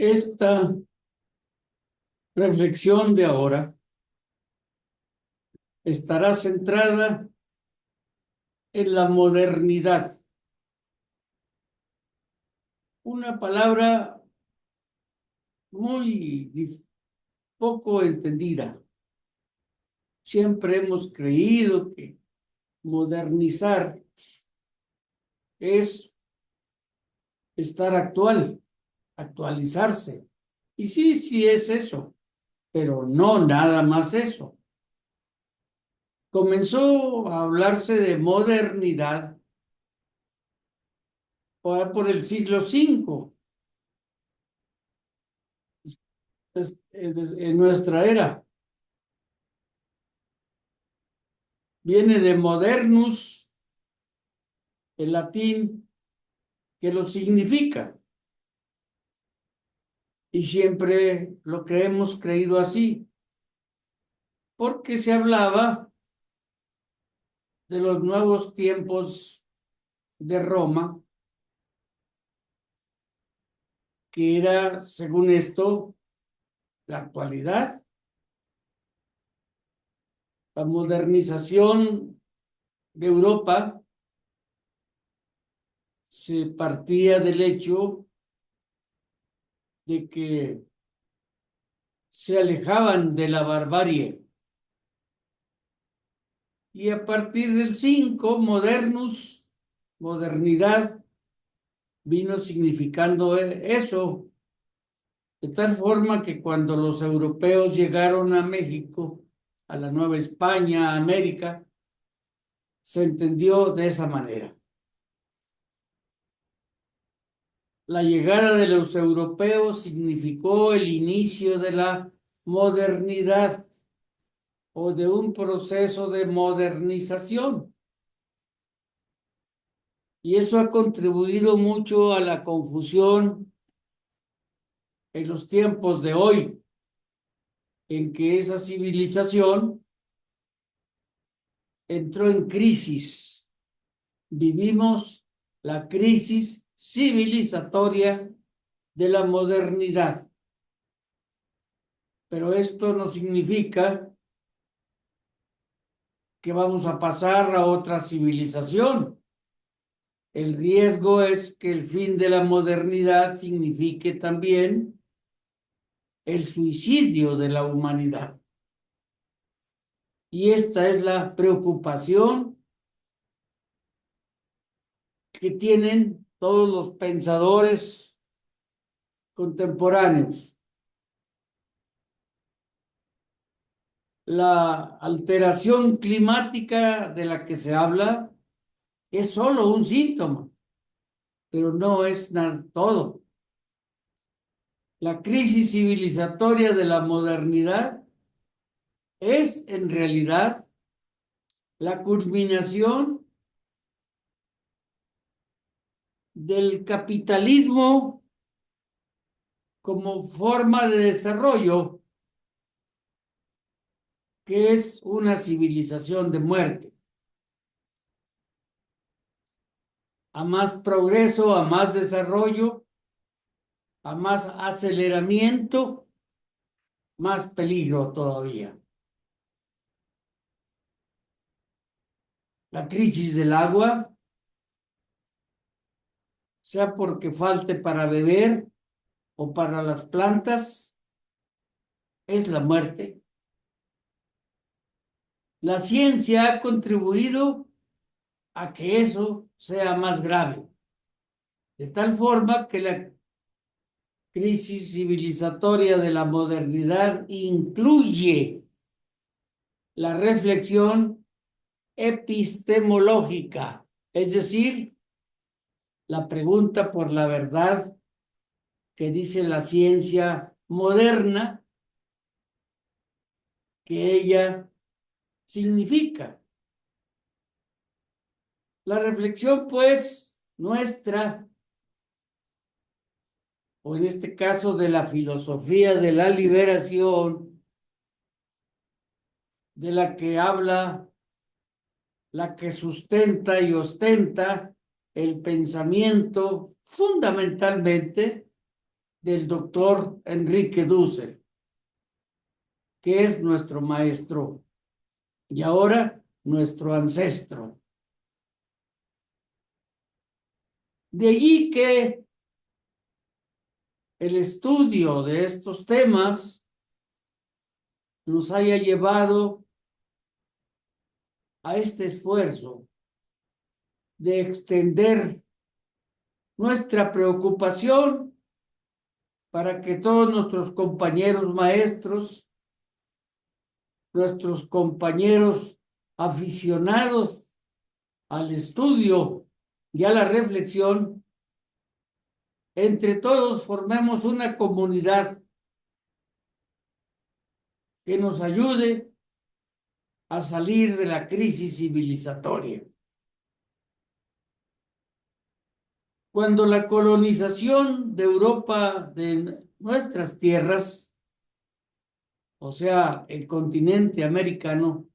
Esta reflexión de ahora estará centrada en la modernidad, una palabra poco entendida. Siempre hemos creído que modernizar es estar actual, actualizarse. Y sí, sí es eso, pero no nada más eso. Comenzó a hablarse de modernidad por el siglo V, en nuestra era. Viene de modernus, el latín, que lo significa. Y siempre lo que hemos creído así, porque se hablaba de los nuevos tiempos de Roma, que era, según esto, la actualidad, la modernización de Europa se partía del hecho de que se alejaban de la barbarie. Y a partir del 5, modernus, modernidad, vino significando eso, de tal forma que cuando los europeos llegaron a México, a la Nueva España, a América, se entendió de esa manera. La llegada de los europeos significó el inicio de la modernidad o de un proceso de modernización. Y eso ha contribuido mucho a la confusión en los tiempos de hoy, en que esa civilización entró en crisis. Vivimos la crisis civilizatoria de la modernidad. Pero esto no significa que vamos a pasar a otra civilización. El riesgo es que el fin de la modernidad signifique también el suicidio de la humanidad. Y esta es la preocupación que tienen todos los pensadores contemporáneos. La alteración climática de la que se habla es solo un síntoma, pero no es todo. La crisis civilizatoria de la modernidad es en realidad la culminación del capitalismo como forma de desarrollo, que es una civilización de muerte. A más progreso, a más desarrollo, a más aceleramiento, más peligro todavía. La crisis del agua, sea porque falte para beber o para las plantas, es la muerte. La ciencia ha contribuido a que eso sea más grave, de tal forma que la crisis civilizatoria de la modernidad incluye la reflexión epistemológica, es decir, la pregunta por la verdad que dice la ciencia moderna que ella significa. La reflexión, pues, nuestra, o en este caso de la filosofía de la liberación, de la que habla, la que sustenta y ostenta el pensamiento fundamentalmente, del doctor Enrique Dussel, que es nuestro maestro y ahora nuestro ancestro. De allí que el estudio de estos temas nos haya llevado a este esfuerzo de extender nuestra preocupación para que todos nuestros compañeros maestros, nuestros compañeros aficionados al estudio y a la reflexión, entre todos formemos una comunidad que nos ayude a salir de la crisis civilizatoria. Cuando la colonización de Europa de nuestras tierras, o sea, el continente americano,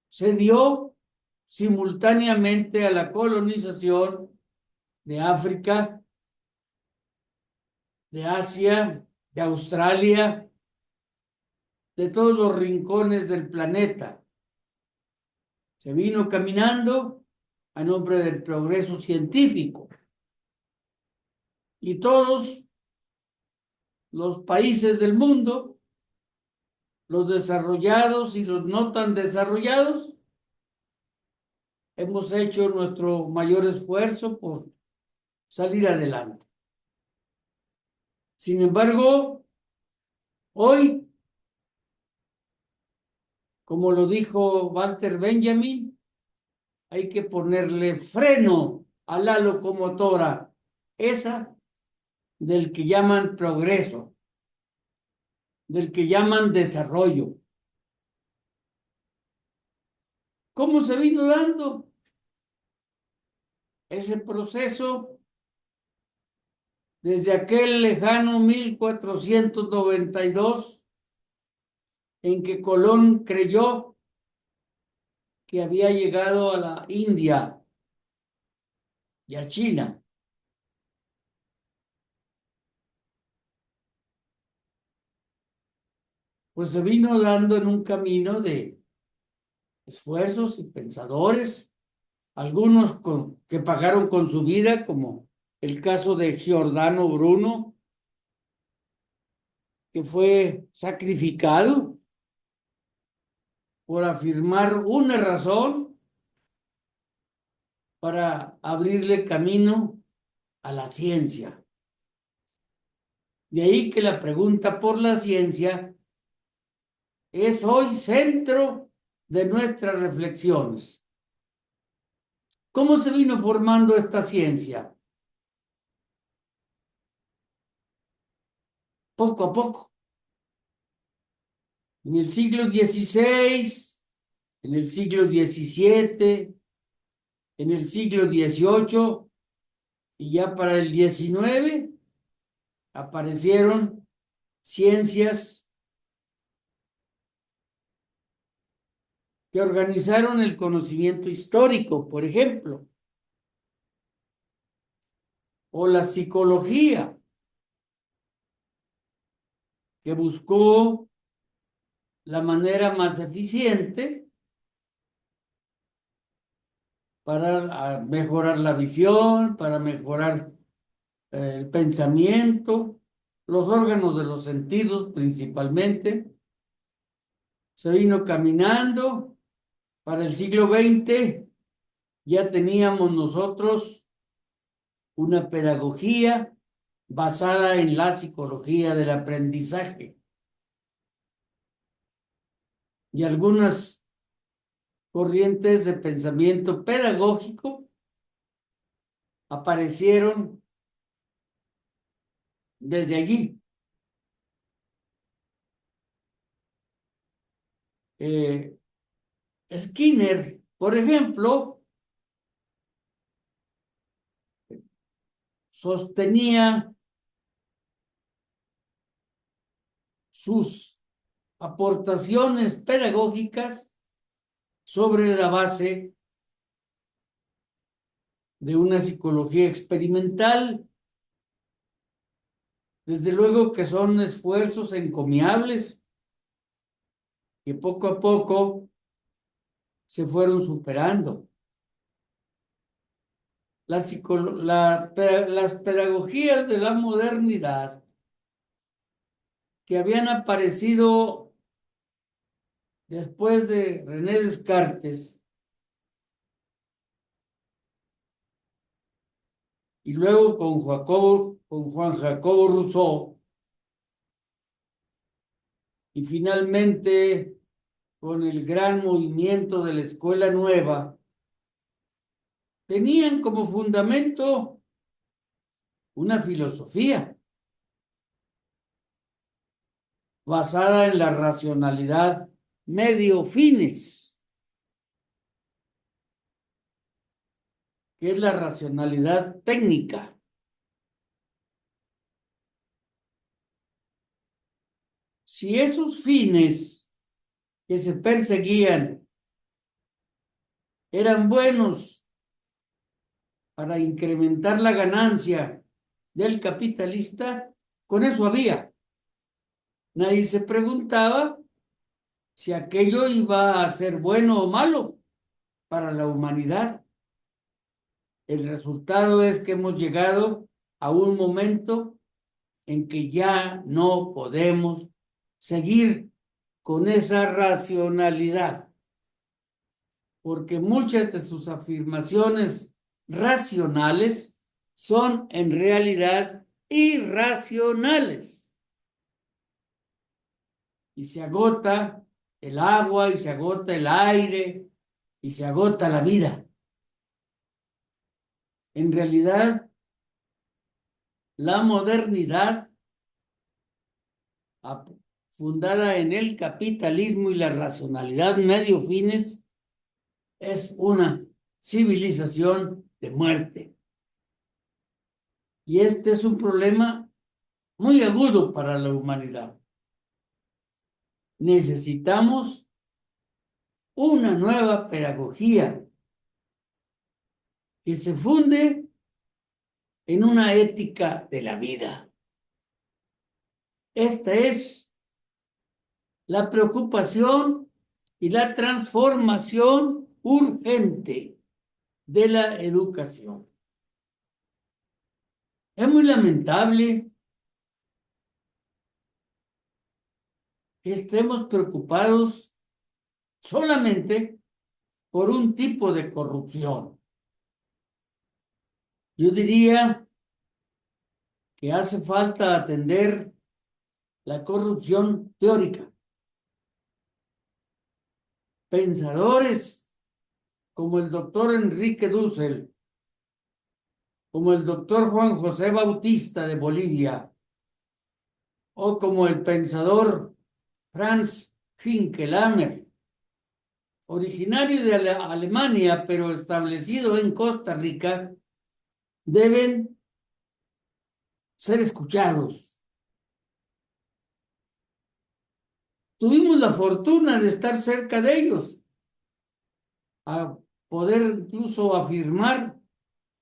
se dio simultáneamente a la colonización de África, de Asia, de Australia, de todos los rincones del planeta. Se vino caminando a nombre del progreso científico y todos los países del mundo, los desarrollados y los no tan desarrollados, hemos hecho nuestro mayor esfuerzo por salir adelante. Sin embargo, hoy, como lo dijo Walter Benjamin, hay que ponerle freno a la locomotora, esa del que llaman progreso, del que llaman desarrollo. ¿Cómo se vino dando ese proceso? Desde aquel lejano 1492, en que Colón creyó que había llegado a la India y a China. Pues se vino dando en un camino de esfuerzos y pensadores, algunos que pagaron con su vida, como el caso de Giordano Bruno, que fue sacrificado por afirmar una razón para abrirle camino a la ciencia. De ahí que la pregunta por la ciencia es hoy centro de nuestras reflexiones. ¿Cómo se vino formando esta ciencia? Poco a poco. En el siglo XVI, en el siglo XVII, en el siglo XVIII y ya para el XIX aparecieron ciencias que organizaron el conocimiento histórico, por ejemplo, o la psicología, que buscó la manera más eficiente para mejorar la visión, para mejorar el pensamiento, los órganos de los sentidos principalmente. Se vino caminando. Para el siglo XX ya teníamos nosotros una pedagogía basada en la psicología del aprendizaje y algunas corrientes de pensamiento pedagógico aparecieron desde allí. Skinner, por ejemplo, sostenía sus aportaciones pedagógicas sobre la base de una psicología experimental Desde luego que son esfuerzos encomiables que poco a poco se fueron superando. Las pedagogías de la modernidad que habían aparecido después de René Descartes y luego con Juan Jacobo Rousseau y finalmente con el gran movimiento de la Escuela Nueva, tenían como fundamento una filosofía basada en la racionalidad medio fines, que es la racionalidad técnica. Si esos fines que se perseguían eran buenos para incrementar la ganancia del capitalista, con eso había. Nadie se preguntaba si aquello iba a ser bueno o malo para la humanidad. El resultado es que hemos llegado a un momento en que ya no podemos seguir con esa racionalidad, porque muchas de sus afirmaciones racionales son en realidad irracionales. Y se agota el agua, y se agota el aire, y se agota la vida. En realidad, la modernidad, fundada en el capitalismo y la racionalidad medio fines, es una civilización de muerte. Y este es un problema muy agudo para la humanidad. Necesitamos una nueva pedagogía que se funde en una ética de la vida. Esta es la preocupación y la transformación urgente de la educación. Es muy lamentable que estemos preocupados solamente por un tipo de corrupción. Yo diría que hace falta atender la corrupción teórica. Pensadores como el doctor Enrique Dussel, como el doctor Juan José Bautista de Bolivia, o como el pensador Franz Hinkelhammer, originario de Alemania, pero establecido en Costa Rica, deben ser escuchados. Tuvimos la fortuna de estar cerca de ellos, a poder incluso afirmar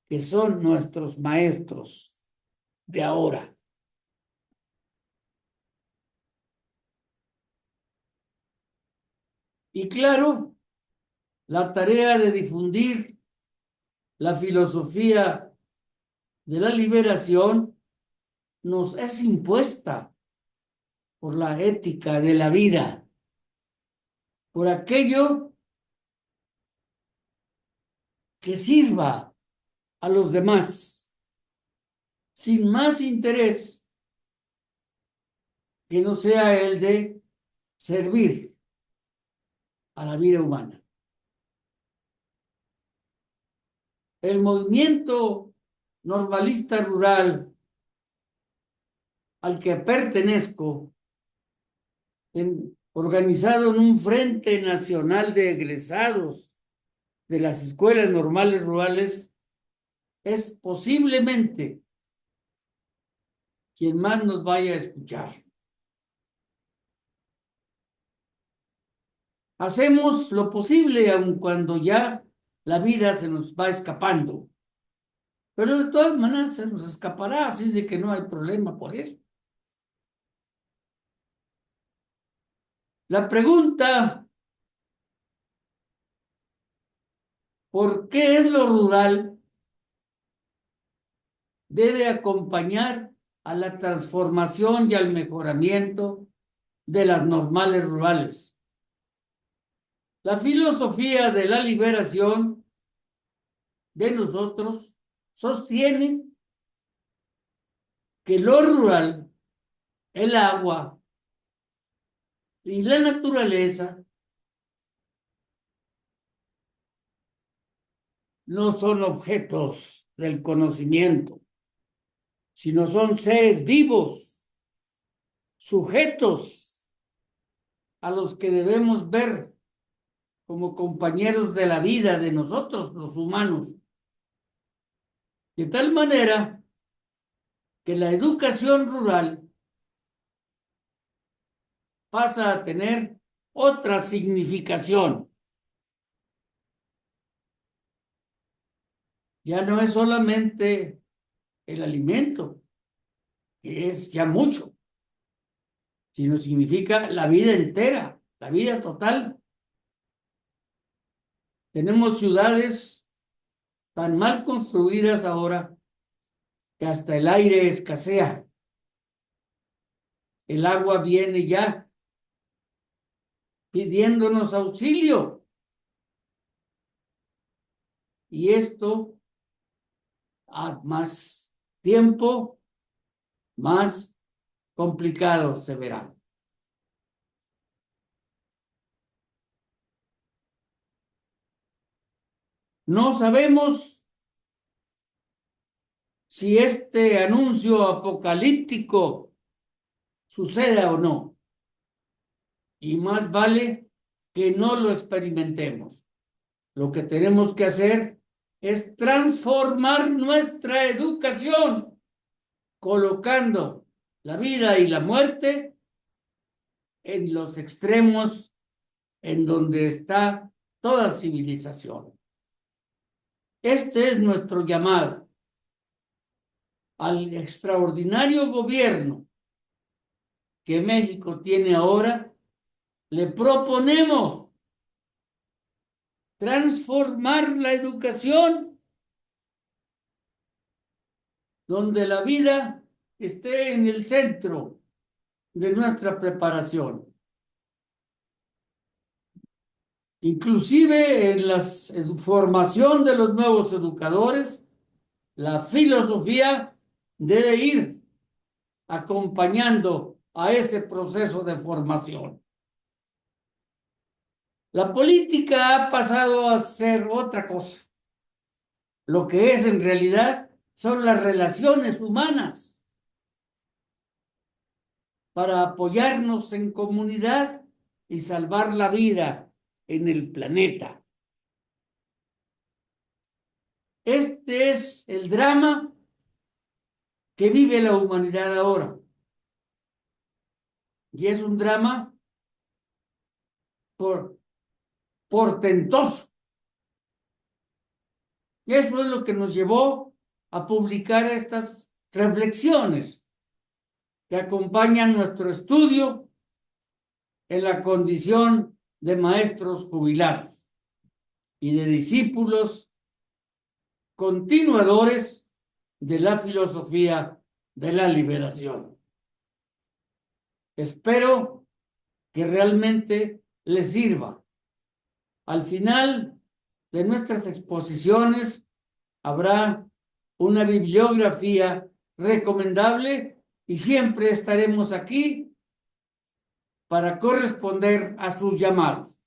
que son nuestros maestros de ahora. Y claro, la tarea de difundir la filosofía de la liberación nos es impuesta por la ética de la vida, por aquello que sirva a los demás, sin más interés que no sea el de servir a la vida humana. El movimiento normalista rural al que pertenezco, organizado en un Frente Nacional de Egresados de las Escuelas Normales Rurales, es posiblemente quien más nos vaya a escuchar. Hacemos lo posible aun cuando ya la vida se nos va escapando, pero de todas maneras se nos escapará, así es de que no hay problema por eso. La pregunta, ¿por qué es lo rural? Debe acompañar a la transformación y al mejoramiento de las normales rurales. La filosofía de la liberación de nosotros sostiene que lo rural, el agua y la naturaleza no son objetos del conocimiento, sino son seres vivos, sujetos a los que debemos ver como compañeros de la vida de nosotros, los humanos. De tal manera que la educación rural pasa a tener otra significación. Ya no es solamente el alimento, que es ya mucho, sino significa la vida entera, la vida total. Tenemos ciudades tan mal construidas ahora que hasta el aire escasea. El agua viene ya pidiéndonos auxilio. Y esto, a más tiempo, más complicado se verá. No sabemos si este anuncio apocalíptico suceda o no. Y más vale que no lo experimentemos. Lo que tenemos que hacer es transformar nuestra educación, colocando la vida y la muerte en los extremos en donde está toda civilización. Este es nuestro llamado al extraordinario gobierno que México tiene ahora. Le proponemos transformar la educación donde la vida esté en el centro de nuestra preparación. Inclusive en la formación de los nuevos educadores, la filosofía debe ir acompañando a ese proceso de formación. La política ha pasado a ser otra cosa. Lo que es en realidad son las relaciones humanas para apoyarnos en comunidad y salvar la vida en el planeta. Este es el drama que vive la humanidad ahora. Y es un drama portentoso. Y eso es lo que nos llevó a publicar estas reflexiones que acompañan nuestro estudio en la condición de maestros jubilados y de discípulos continuadores de la filosofía de la liberación. Espero que realmente les sirva. Al final de nuestras exposiciones habrá una bibliografía recomendable y siempre estaremos aquí para corresponder a sus llamados.